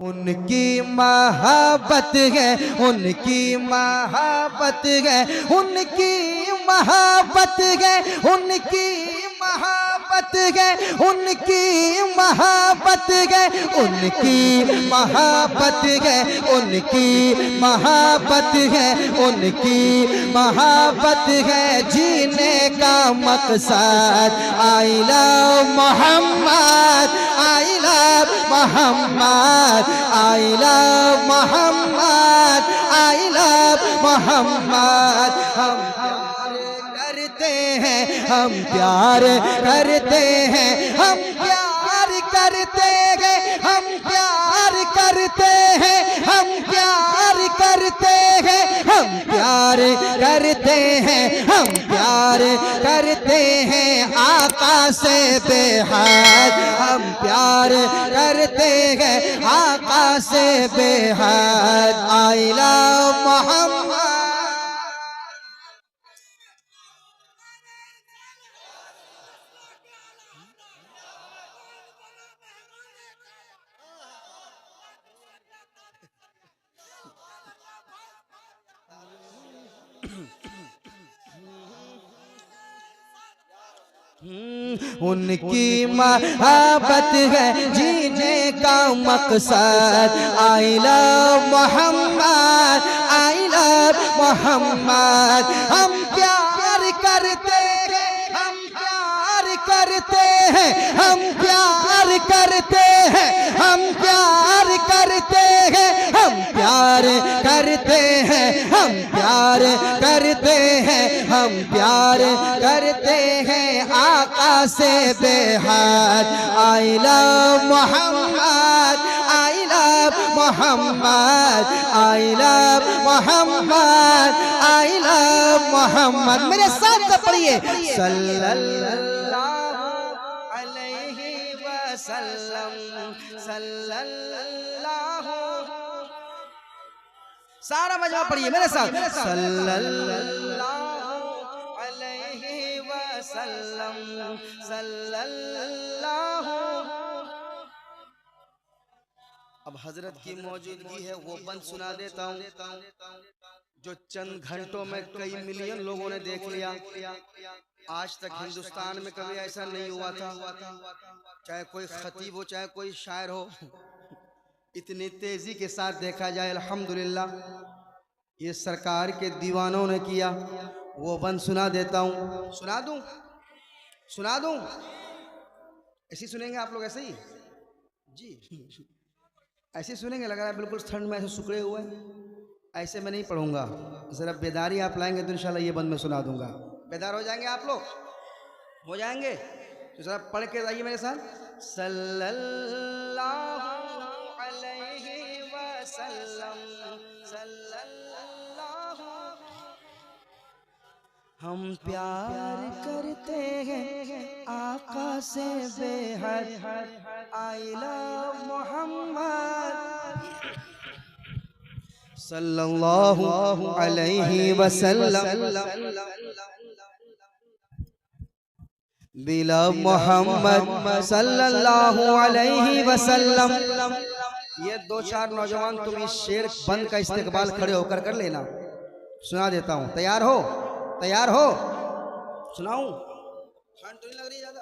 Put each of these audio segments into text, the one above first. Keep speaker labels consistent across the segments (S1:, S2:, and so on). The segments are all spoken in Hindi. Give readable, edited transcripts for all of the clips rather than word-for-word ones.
S1: उनकी महाबत है, उनकी महाबत है, उनकी महाबत है, उनकी महाबत है, उनकी महाबत है, उनकी महाबत है, उनकी महाबत है, उनकी महाबत है। जीने का मकसद I love Mohammad, I love Mohammad, I love Mohammad, I love Mohammad. हम प्यार करते हैं, हम प्यार करते हैं, हम प्यार करते हैं, हम प्यार करते हैं, हम प्यार करते हैं, हम प्यार करते हैं, हम प्यार करते हैं आका से बेहद। हम प्यार करते हैं आका से बेहद। I love Mohammad. उनकी मोहब्बत है जीने का मकसद। I love Mohammad, I love Mohammad. हम प्यार करते हैं, हम प्यार करते हैं, हम प्यार करते हैं, हम प्यार करते हैं, हम प्यार करते हैं, हम प्यार करते हैं, हम प्यार करते हैं आका से बेहद। I love Mohammad, I love Mohammad, I love Mohammad, I love Mohammad. मेरे साथ पढ़िए सल्लल्लाहु अलैहि वसल्लम, सल्लल्लाहु। सारा मजमा पढ़िए मेरे साथ सल्लल्लाहु अलैहि वसल्लम, सल्लल्लाहु। अब हजरत की मौजूदगी है वो बंद सुना देता हूँ जो चंद घंटों में कई मिलियन लोगों ने देख लिया। आज तक हिंदुस्तान में कभी ऐसा नहीं हुआ था, चाहे कोई खतीब हो चाहे कोई शायर हो, इतनी तेजी के साथ देखा जाए। अल्हम्दुलिल्लाह ये सरकार के दीवानों ने किया। वो बंद सुना देता हूँ। सुना दूँ, सुना दूँ? ऐसे सुनेंगे आप लोग? ऐसे ही जी, ऐसे सुनेंगे? लग रहा है बिल्कुल ठंड में ऐसे सुखड़े हुए। ऐसे मैं नहीं पढ़ूंगा, ज़रा बेदारी आप लाएंगे तो इंशाल्लाह ये बंद मैं सुना दूंगा। बेदार हो जाएंगे आप लोग? हो जाएंगे तो ज़रा पढ़ के जाइए मेरे साथ सल्लल्लाहु अलैहि वसल्लम, सल्लल्लाहु। हम प्यार करते हैं आका से बेहद। आई लव मोहम्मद सल्लल्लाहु अलैहि वसल्लम। बिला मोहम्मद सल्लल्लाहु अलैहि वसल्लम। ये दो चार नौजवान तुम इस शेर बंद का इस्तेकबाल खड़े होकर कर लेना। सुना देता हूँ, तैयार हो? तैयार हो? सुनाऊं? ठंड तो नहीं लग रही, ज्यादा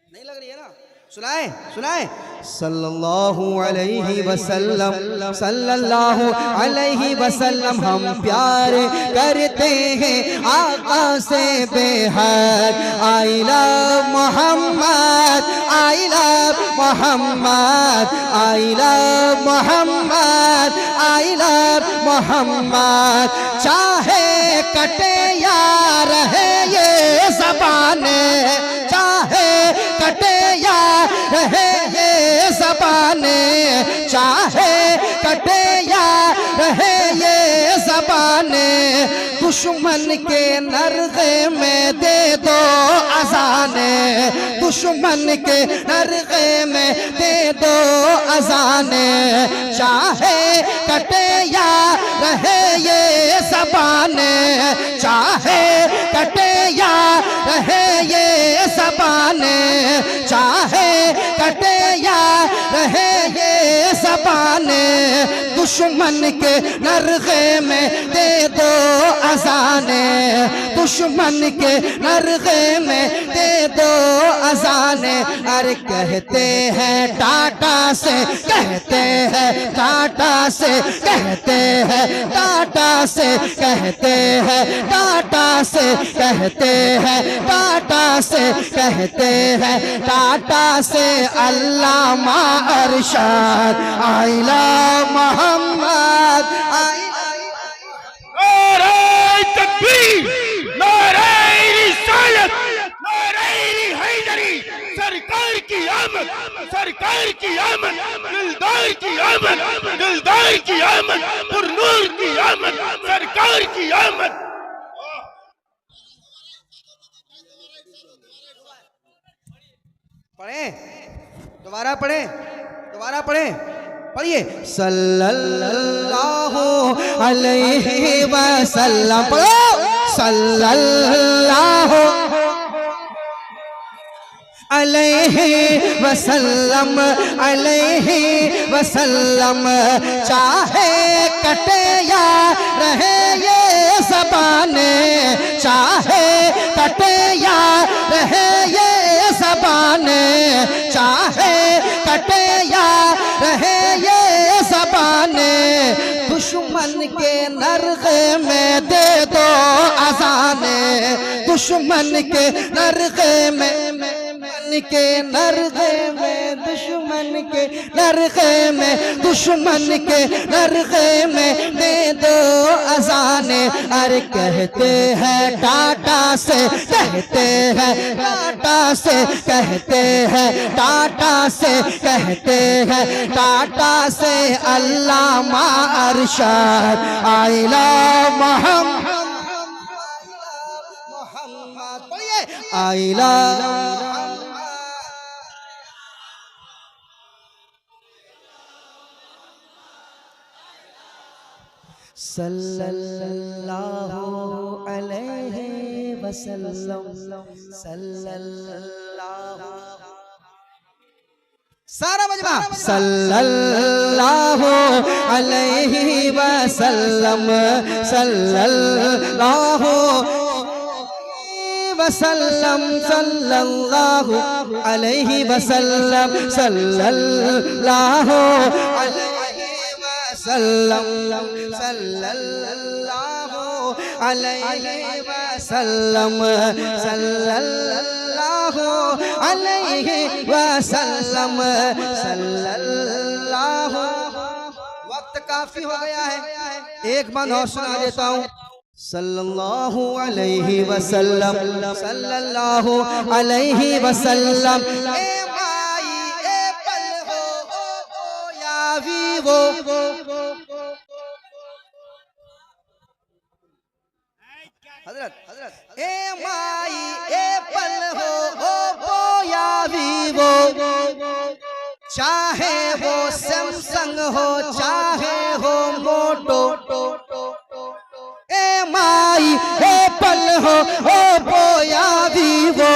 S1: नहीं लग रही है ना? सुनाए सुनाए सल्लल्लाहु अलैहि वसल्लम, सल्लल्लाहु अलैहि वसल्लम। हम प्यार करते हैं आका से बेहद। I love Mohammad, I love Mohammad, I love Mohammad, I love Mohammad. चाहे कटे या रहे ये ज़बाने, चाहे कटे या रहे ये ज़बाने, चाहे कटे या रहे ये ज़बाने। दुश्मन के नरगे में दे दो अज़ाने, दुश्मन के नरगे में दे दो अज़ाने। चाहे कटे या रहे ये ज़बाने, चाहे कटे या रहे ये ज़बाने, चाहे कटे या रहे ये ज़बाने।
S2: दुश्मन के नरगे में दे दो अजाने, दुश्मन के नरगे में दे दो अजाने। अरे कहते हैं टाटा से, कहते हैं टाटा से, कहते हैं टाटा से, कहते हैं टाटा से, कहते हैं टाटा से, कहते हैं टाटा से अल्लामा अरशद आइला मोहम्मद।
S3: नारे तकबीर, नारे रिसालत, नारे हैदरी। सरकार की आमद, सरकार की आमद, दिलदार की आमद, दिलदार की आमद, पुरनूर की आमद, सरकार की आमद।
S1: पढ़े, दोबारा पढ़े, दोबारा पढ़े, पढ़िए।
S2: सल्लल्लाहु अलैहि वसल्लम, पढ़ो सल्लल्लाहु अलैहि वसल्लम, अलैहि वसल्लम। चाहे कटे या रहे ये ज़बाने, चाहे कटे या रहे ये ज़बाने, चाहे कटे या रहे ये ज़बाने। दुश्मन के नरगे में दे दो अज़ाने, दुश्मन के नरगे में, के नरगे में, दुश्मन के नरगे में, दुश्मन के नरगे में दे दो अजाने। अरे कहते हैं टाटा से, कहते हैं टाटा से, कहते हैं टाटा से, कहते हैं टाटा से अल्लामा अरशद आइला मोहम्मद, पढ़िए आइला सल्लल्लाहु अलैहि वसल्लम, सल्लल्लाहु, सारा मजमा सल्लल्लाहु अलैहि वसल्लम, सल्लल्लाहु वसल्लम, सल्लल्लाहु अलैहि वसल्लम, सल्लल्लाहु सल्लम, सल्लल्लाहु अलैहि वसल्लम, सल्लल्लाहु अलैहि वसल्लम, सल्लल्लाहु। वक्त काफी हो गया है, एक बार और सुना देता हूँ। सल्लल्लाहु अलैहि वसल्लम, सल्लल्लाहु अलैहि वसल्लम। वो हजरत, हजरत ए माई ए पल हो ओ बोया वीवो, चाहे वो सैमसंग हो चाहे हो मोटो, ए माई ए पल हो ओ बोया वीवो,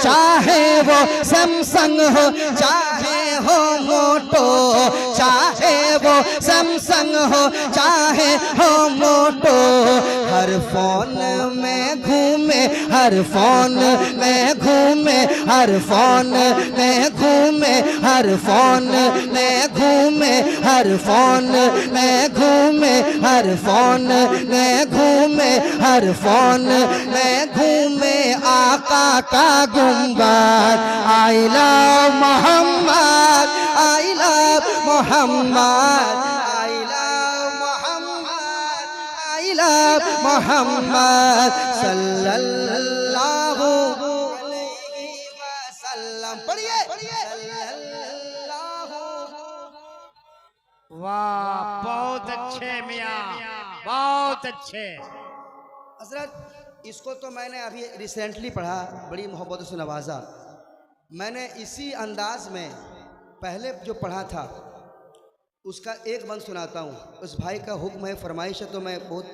S2: चाहे वो सैमसंग हो चाहे हो मोटो, चाहे वो सैमसंग हो चाहे हो मोटो। हर फोन में घूमे, हर फोन में घूमे, हर फोन में घूमे, हर फोन में घूमे, हर फोन में घूमे, हर फोन में घूमे, हर फोन में घूमे आका का गुंबद। I love Mohammad, I love Mohammad, I love Mohammad, I love Mohammad सल्लल्लाहु अलैहि वसल्लम। पढ़िए सल्लल्लाहु।
S3: वाह, बहुत अच्छे मियां, बहुत अच्छे।
S1: हजरत इसको तो मैंने अभी रिसेंटली पढ़ा, बड़ी मोहब्बत से नवाजा। मैंने इसी अंदाज में पहले जो पढ़ा था उसका एक बंद सुनाता हूँ। उस भाई का हुक्म है, फरमाइश है, तो मैं बहुत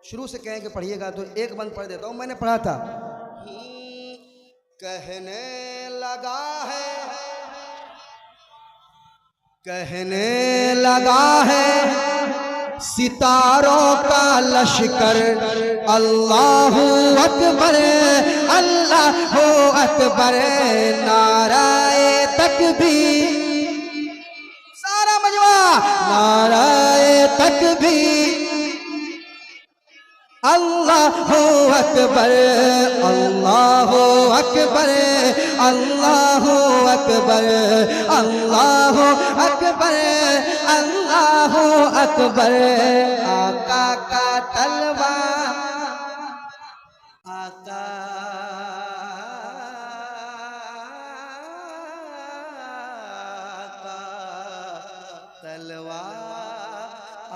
S1: शुरू से कहें कि पढ़िएगा तो एक बंद पढ़ देता हूँ। मैंने पढ़ा था, कहने लगा है, कहने लगा है
S2: सितारों का लश्कर अल्लाहू अकबर अल्लाहू अकबर नाराए तकबीर सारा मजमा नाराए तकबीर अल्लाहू अकबर अल्लाहू अकबर अल्लाहू अकबर अल्लाहू अकबर अल्लाहू अकबर आका का तलवार आका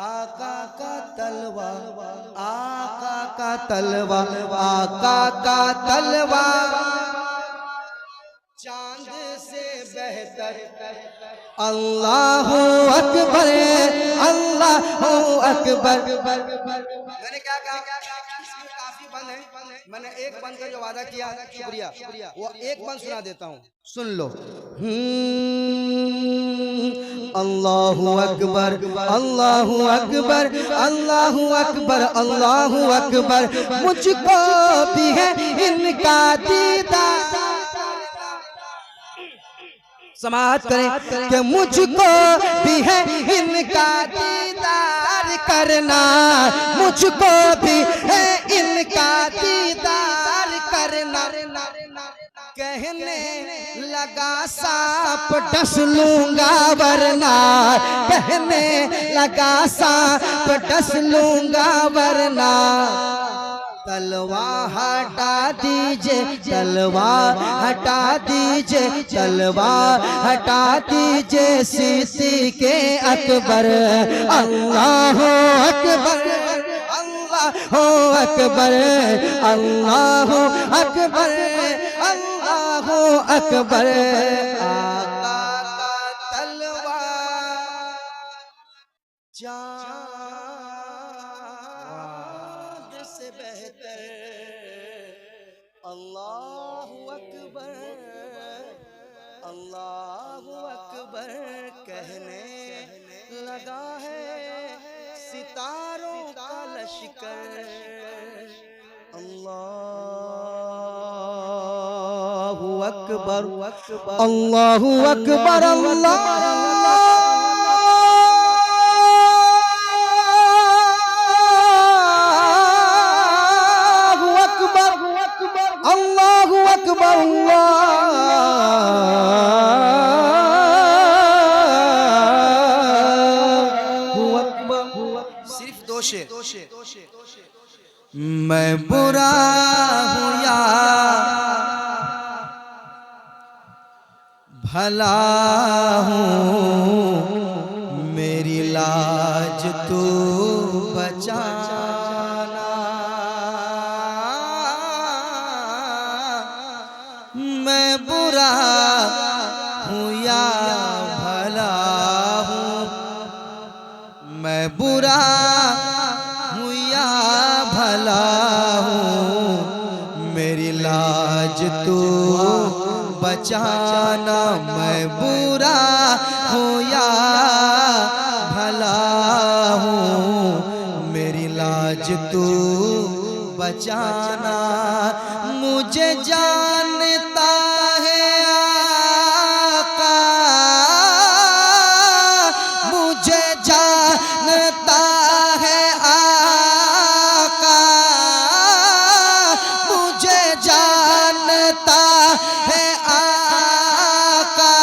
S2: आका का तलवार आका का तलवार आका का तलवार चांद से बेहतर अल्लाहू अकबर अल्लाहू अकबर। मैंने क्या कहा इसमें काफी बंद है, मैंने एक बंद का जो वादा किया शुक्रिया वो एक बंद सुना देता हूँ सुन लो। अल्लाहू अकबर अल्लाहू अकबर अल्लाहू अकबर अल्लाहू अकबर मुझको भी है इनका दीदार समाअत करें कि मुझको भी है इनका दीदार करना मुझको भी है इनका दीदार करना कहने लगा सांप डस लूंगा वरना कहने लगा सांप डस लूंगा वरना तलवार हटा दीजिए तलवार हटा दीजिए तलवार हटा दीजिए सिद्दीक़ अकबर अल्लाहू अकबर अल्लाहू अकबर अल्लाहू अकबर अल्लाहू अकबर आका का तलवार चाँद से बेहतर अल्लाहू अकबर अल्लाहू अकबर कहने लगा है सितारों का लश्कर अल्लाहू अकबर अल्लाहू अकबर अल्लाहू अकबर अल्लाहू अकबर अल्लाहू अकबर। सिर्फ दो शेर मैं बुरा हूँ या भला हूँ मेरी लाज तू बचाना मैं बुरा हूँ या भला हूँ मैं बुरा हूँ या भला हूँ मेरी लाज तू बचाना मैं बुरा हूँ या भला हूँ मेरी लाज तू बचाना मुझे जानता है आका मुझे जानता है आका मुझे जानता है आका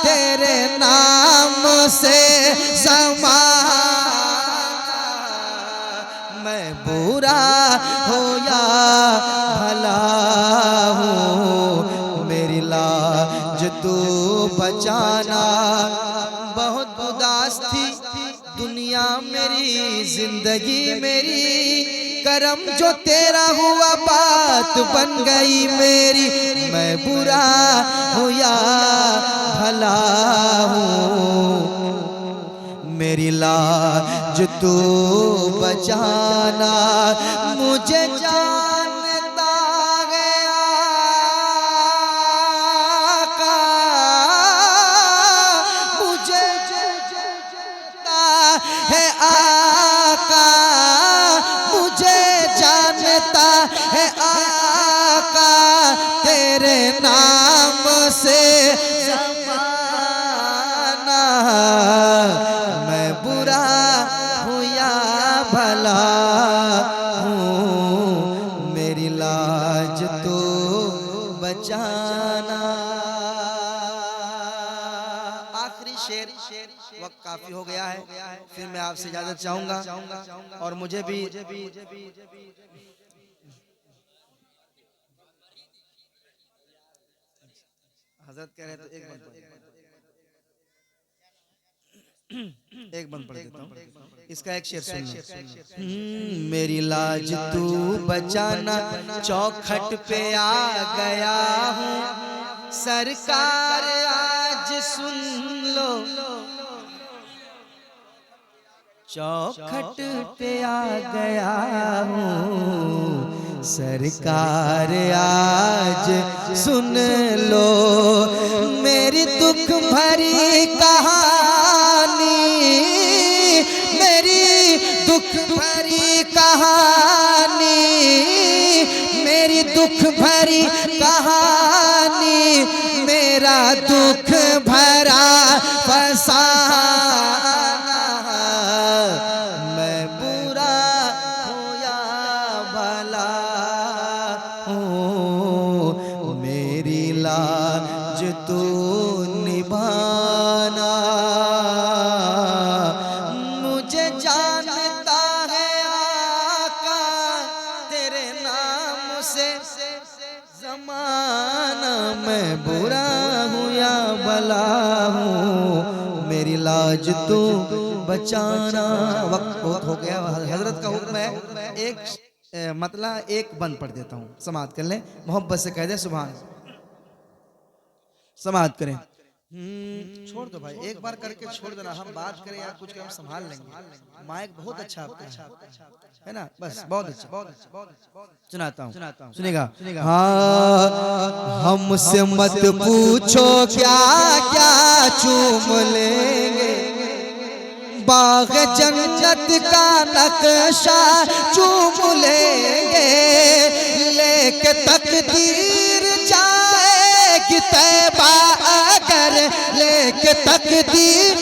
S2: तेरे नाम से ज़माना मैं बुरा हो या भला हूँ मेरी लाज तू बचाना। बहुत उदास थी दुनिया मेरी जिंदगी मेरी करम जो तेरा हुआ बात बन गई मेरी मैं बुरा हूँ या भला हूँ मेरी लाज तू बचाना मुझे जानता है आका मुझे जानता है आका
S1: काफी हो गया है, फिर मैं आपसे इजाजत चाहूंगा और मुझे भी हजरत कह रहे तो एक बंद पढ़ देता हूँ, इसका एक शेर सुन लो। मेरी लाज तू बचाना, चौखट पे आ गया हूँ सरकार आज सुन लो, चौखट पे आ गया हूँ सरकार आज सुन लो, मेरी दुख भरी कहानी, मेरी दुख भरी कहानी, मेरी दुख भरी कहानी, मेरा दुख भरा फसाना, मैं बुरा हूँ या भला हूँ, मेरी लाज तू निभाना, मुझे जानता है आका तेरे नाम से जमाना, मैं बुरा हूँ या भला हूँ, मेरी लाज तू बचाना। वक्त बहुत हो गया, हजरत का हुक्म है, एक मतलब एक बंद पढ़ देता हूँ, समाअत कर लें, मोहब्बत से कह दे सुभान, समाअत करें। छोड़ दो भाई, एक बार करके छोड़ देना, हम बात करें या कुछ हम संभाल लेंगे, माइक बहुत अच्छा आपका है ना, बस बहुत अच्छा, सुनाता हूँ, सुनेगा। हाँ, हमसे मत पूछो क्या क्या चूम लेंगे, बाग जन्नत का नक्शा चूम लेंगे, लेके तकदीर जाएगी तैबा अगर, लेके तकदीर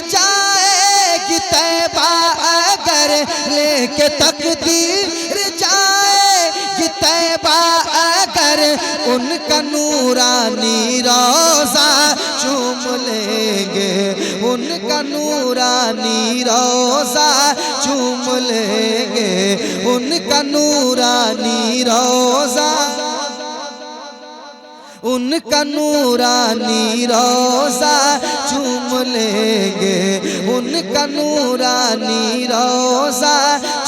S1: जाएगी तैबा अगर, लेके तकदीर जाएगी तैबा अगर, उनका नूरानी रोज़ा चूम लेंगे, उनका नूरानी रोज़ा चूम लेंगे, उनका नूरानी रोज़ा, उनका नूरानी रोज़ा चूम लेंगे, उनका नूरानी रोज़ा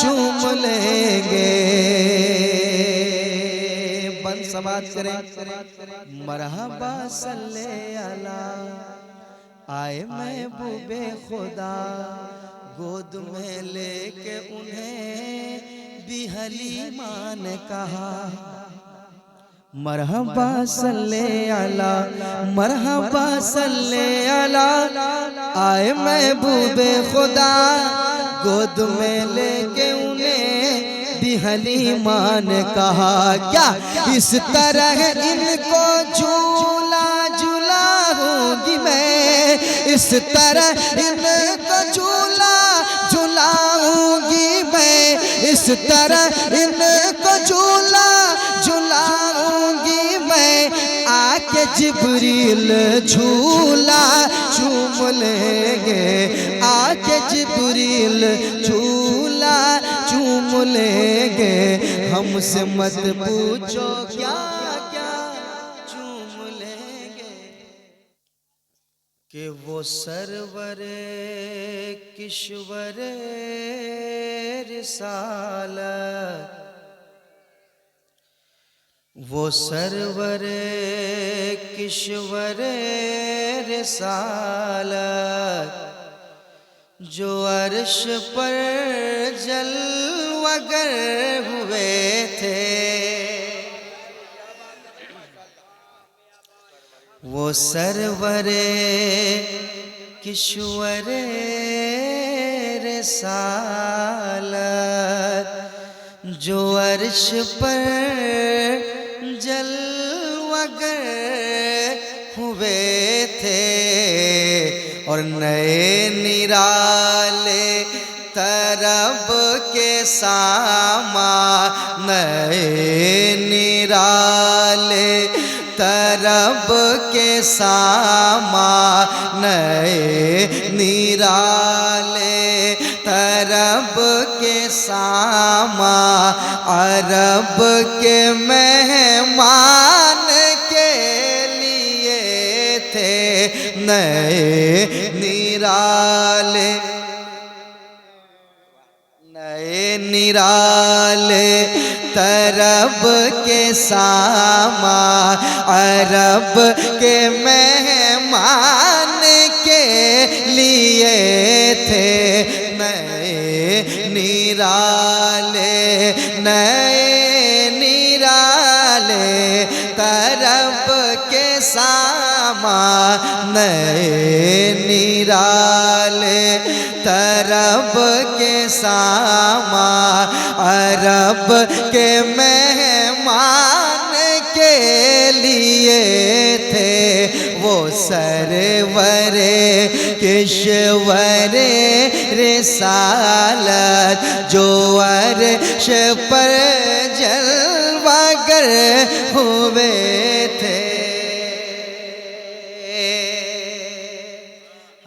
S1: चूम लेंगे। बंद समाअत करें। मरहबा सल्ले अला, आए महबूबे खुदा, गोद में लेके उन्हें भी हलीमा ने कहा, मरहबा सल्ले अला, मरहबा सल्ले अला, आए महबूबे खुदा, गोद में लेके उन्हें भी हलीमा ने कहा, क्या इस तरह इनको झूला झूलाऊंगी मैं, इस तरह इनको झूला झूलाऊंगी मैं, इस तरह इनको झूला झूलाऊंगी मैं, आके जिब्रील झूला झूम लेंगे, आके जिब्रील झूला झूम लेंगे, हमसे मत पूछो क्या क्या झूम लेंगे, कि वो सरवरे किश्वरे रिसालत, वो सरवरे किश्वरे रिसालत, जो अर्श पर जलवगर हुए थे, वो सरवरे किश्वरे रिसालत, जो अर्श पर जलवगर हुए थे, और नए निराले तरब के सामा, नए निराले
S2: तरब के सामान निराले, तरब के सामान अरब के मेहमान के लिए थे नए निराले, नए निराले तरब के सामान अरब के मेहमान के लिए थे नए निराले, नए निराले तरब के सामान नए निराले तरब के सामान अरब के मेहमान के लिए थे वो सरवरे किश्वरे रिसालत जो अर्श पर जलवागर हुए थे।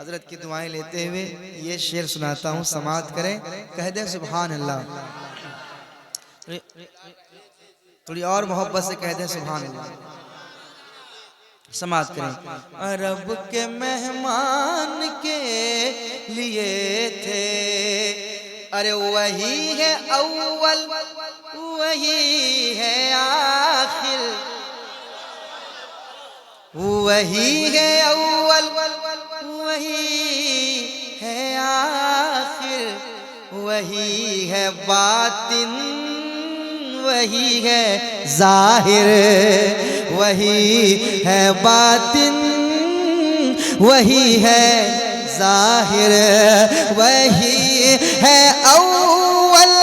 S2: हजरत की दुआएं लेते हुए ये शेर सुनाता हूँ, समाअत करें, कह दे सुभान अल्लाह। थोड़ी और मोहब्बत से कह दे सुभान अल्लाह, समाअत करें। अरब के मेहमान के लिए थे, अरे वही है अव्वल वही है आखिर, वही है अव्वल वही है आखिर, वही है बातिन वही है जाहिर, वही है बातिन वही है जाहिर, वही है अव्वल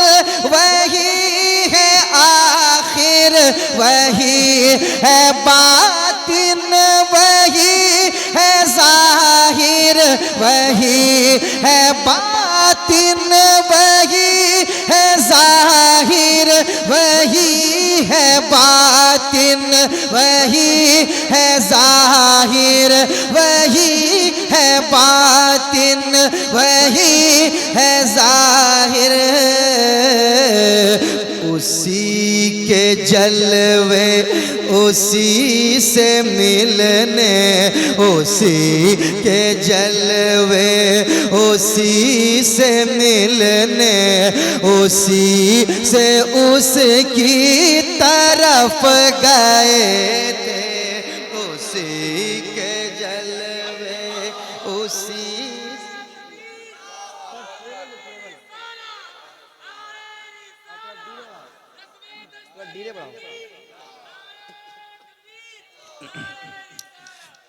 S2: वही है आखिर, वही है बातिन वही है जाहिर, वही है बातिन वही है जाहिर, वही है बातिन वही है जाहिर, वही है बातिन वही है जाहिर। उसी के जलवे उसी से मिलने, उसी के जलवे उसी से मिलने, उसी से उसकी तरफ गए थे, उसी के जलवे उसी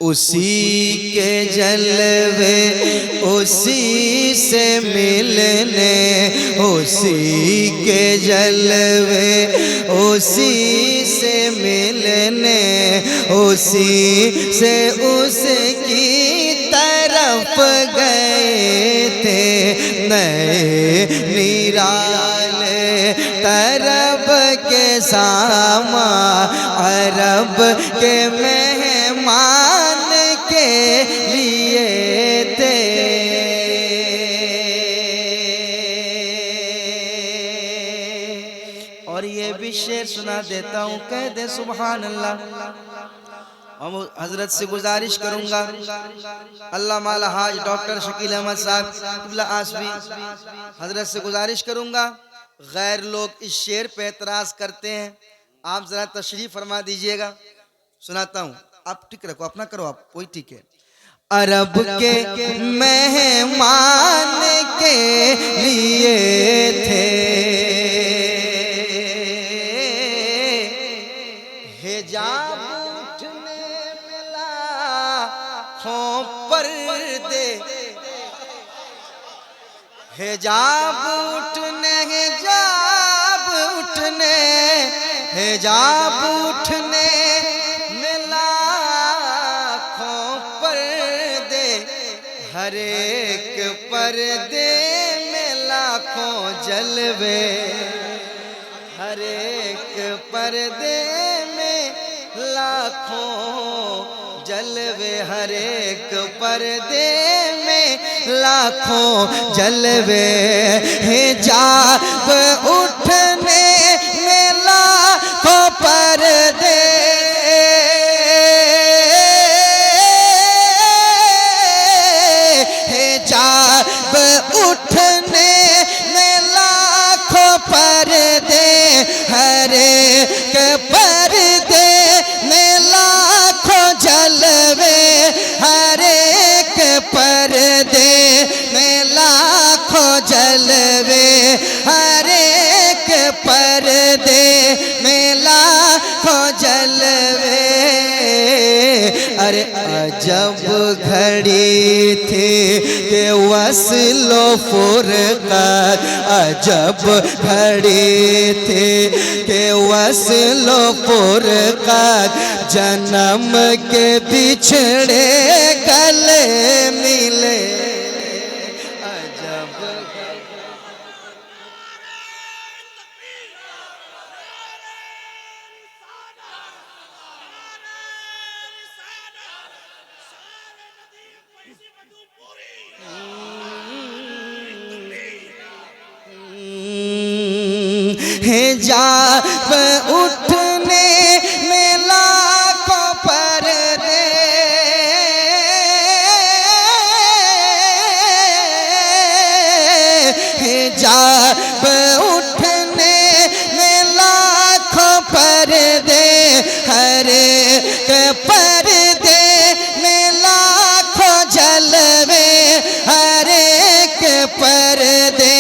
S2: उसी के जलवे उसी से मिलने, उसी के जलवे उसी से मिलने, उसी से उसकी तरफ गए थे नए निराले तरब के सामान अरब के मेहमान के लिए थे। और ये भी शेर सुना देता हूँ, कह दे सुभान अल्लाह। हम हजरत से गुजारिश करूंगा, अल्लाह माला हाज डॉक्टर शकील अहमद साहब क़िबला आसमी, हजरत से गुजारिश करूंगा, गैर लोग इस शेर पे एतराज करते हैं, आप जरा तशरीफ फरमा दीजिएगा। सुनाता हूँ, आप टिक रखो, अपना करो आप, कोई ठीक है। अरब के मेहमान के लिए थे हिजाब उठने में लाखों पर्दे, हिजाब उठने हिजाब उठने हिजाब उठने में लाखों पर्दे, हर एक पर्दे में लाखों जलवे, हर एक पर्दे में लाखों जलवे हर एक पर्दे में लाखों जलवे हिजाब उठने में लाखों पर्दे हिजाब उठने में लाखों पर्दे हर एक पर्दे में लाखों जलवे हर एक पर्दे में लाखों जलवे हर एक पर्दे में लाखों जलवे। अरे अजब घड़ी थी कि वस्लो फुरकत अजब घड़ी थी कि वस्लो फुरकत जन्म के बिछड़े गले मिले अजब हिजाब उठने में लाखों पर्दे हिजाब उठने में लाखों पर्दे हर एक पर्दे में लाखों जलवे हर एक पर्दे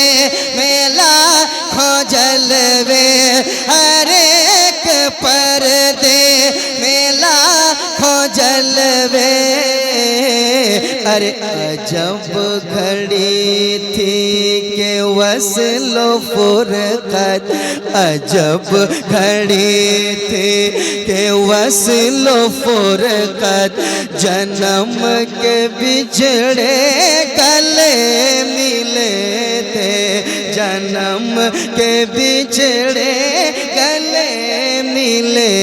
S2: में लाखों जलवे हर एक पर्दे में लाखों जलवे। अरे अजब घड़ी थी कि वस्लो फुरकत अजब घड़ी थी कि वस्लो फुरकत जन्म के बिछड़े गले मिले थे जन्म के बिछड़े गले मिले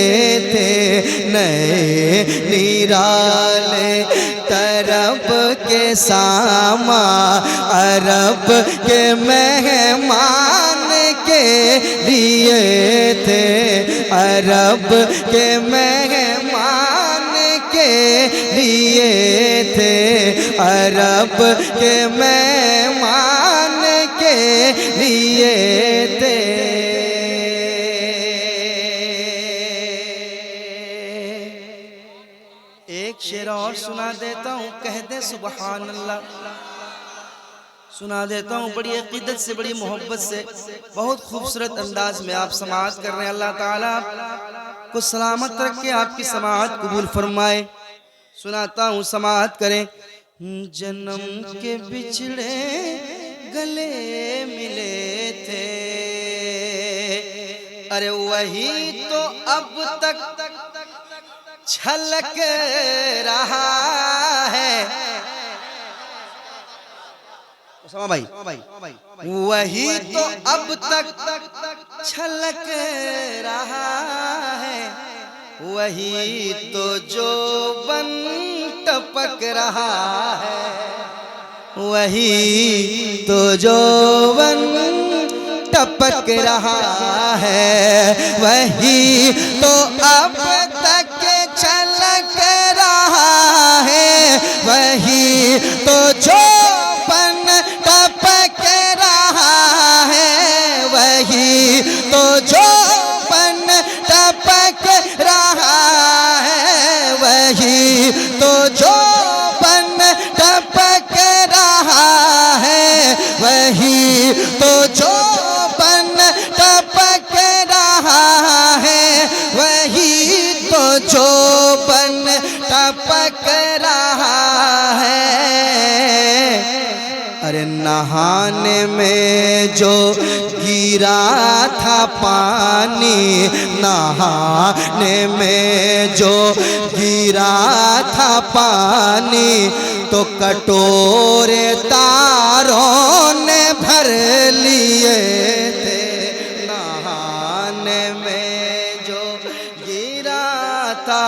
S2: थे नए निराले तरफ के सामा अरब के मेहमान के लिए थे अरब के मेहमान के लिए थे अरब के मेहमान के लिए थे। एक शेर और सुना देता हूँ कह दे सुबहान अल्लाह सुना देता हूँ बड़ी अकीदत से बड़ी मोहब्बत से बहुत खूबसूरत अंदाज में आप समाअत कर रहे हैं। अल्लाह ताला को सलामत रख के आपकी समाअत कबूल फरमाए। सुनाता हूँ समाअत करें। जन्म के बिछड़े गले मिले थे अरे वही तो अब तक छलक रहा है भाई वही तो अब तक छलक रहा है वही तो जो बन टपक रहा है वही तो जो बन टपक रहा है वही तो अब तक छलक रहा है वही तो जो बन टपक रहा है वही तो जो बन टपक रहा है वही तो जो बन टपक रहा है वही तो जो बन टपक रहा है वही तो जो बन टपक रहा है। अरे नहाने में जो गिरा था पानी नहाने में जो गिरा था पानी तो कटोरे तारों ने भर लिए थे। नहाने में जो गिरा था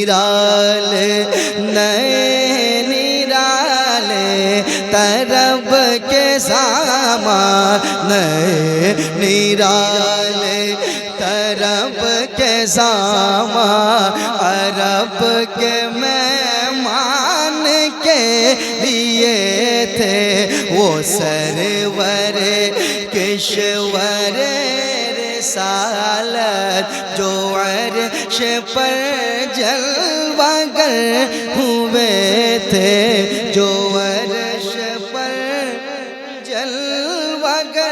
S2: निराले नए निराले तरब के सामान नए निराले तरब के सामान अरब के मेहमान के लिए थे वो सरवर किश्वर रिसालत जो अर्श पर जलवागर हुए थे जो अर्श पर जलवागर